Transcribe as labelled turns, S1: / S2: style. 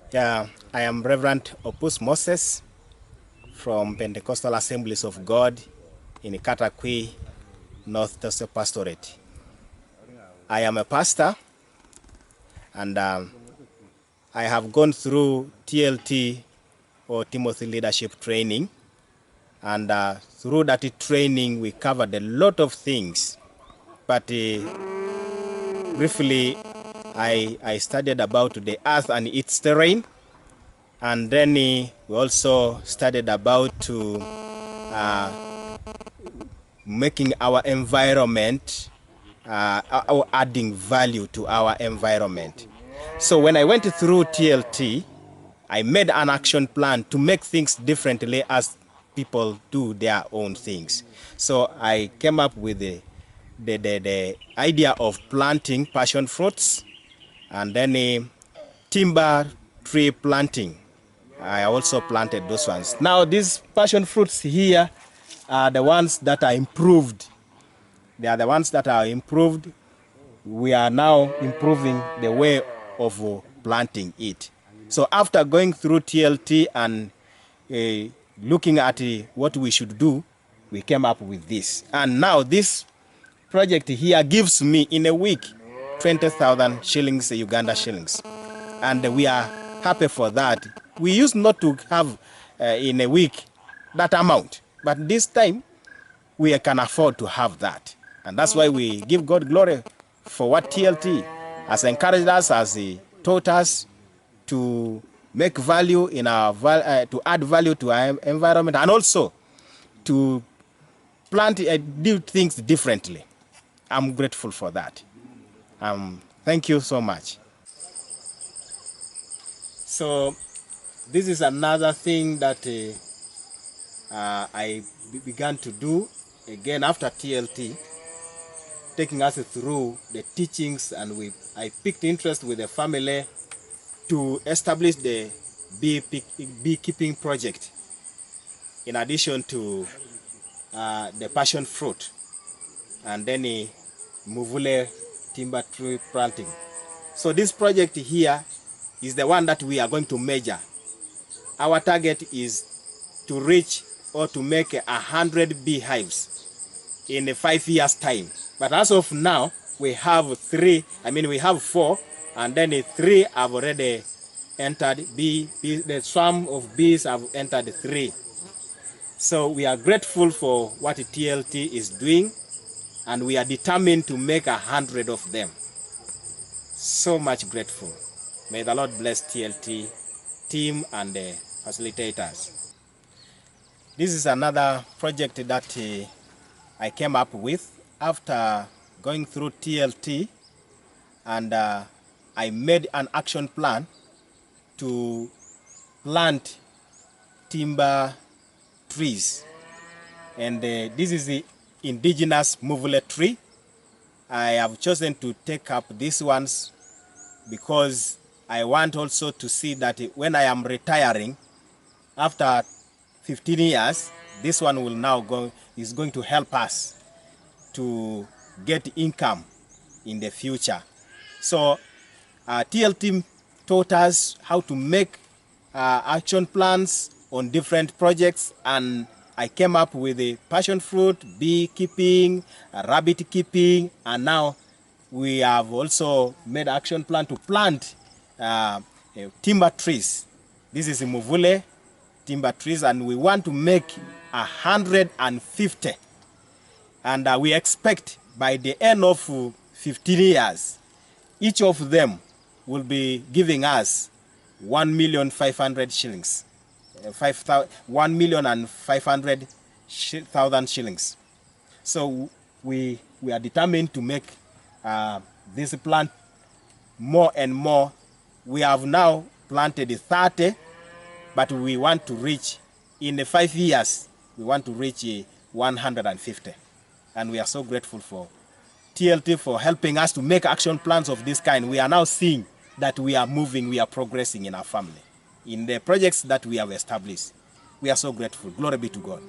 S1: Yeah, I am Reverend Opus Moses from Pentecostal Assemblies of God in Katakwi, North Tessa Pastorate. I am a pastor and I have gone through TLT or Timothy Leadership Training, and through that training we covered a lot of things. But briefly, I studied about the earth and its terrain, and then we also studied about making our environment, or adding value to our environment. So when I went through TLT, I made an action plan to make things differently as people do their own things. So I came up with the idea of planting passion fruits, and then timber tree planting. I also planted those ones. Now these passion fruits here are the ones that are improved. They are the ones that are improved. We are now improving the way of planting it. So after going through TLT and looking at what we should do, we came up with this. And now this project here gives me in a week 20,000 shillings, Uganda shillings. And we are happy for that. We used not to have in a week that amount, but this time we can afford to have that. And that's why we give God glory for what TLT has encouraged us, has taught us to make value in our to add value to our environment, and also to plant do things differently. I'm grateful for that. Thank you so much. So this is another thing that I began to do again after TLT, taking us through the teachings, and I picked interest with the family to establish the beekeeping project in addition to the passion fruit and then a muvule timber tree planting. So this project here is the one that we are going to measure. Our target is to reach or to make 100 beehives in 5 years time. But as of now, we have we have 4, and then 3 have already entered the swarm of bees have entered 3. So we are grateful for what TLT is doing, and we are determined to make 100 of them. So much grateful. May the Lord bless TLT team and the facilitators. This is another project that I came up with after going through TLT, and I made an action plan to plant timber trees. And this is the indigenous muvule tree. I have chosen to take up these ones because I want also to see that when I am retiring after 15 years, this one will now is going to help us to get income in the future. So TLT taught us how to make action plans on different projects, and I came up with a passion fruit, beekeeping, rabbit keeping, and now we have also made action plan to plant timber trees. This is muvule timber trees, and we want to make 150. And we expect by the end of 15 years, each of them will be giving us 1,500,000 shillings, 1,500,000 shillings. So we are determined to make this plant more and more. We have now planted 30, but we want to reach, in the 5 years, we want to reach 150. And we are so grateful for TLT for helping us to make action plans of this kind. We are now seeing that we are moving, we are progressing in our family, in the projects that we have established. We are so grateful. Glory be to God.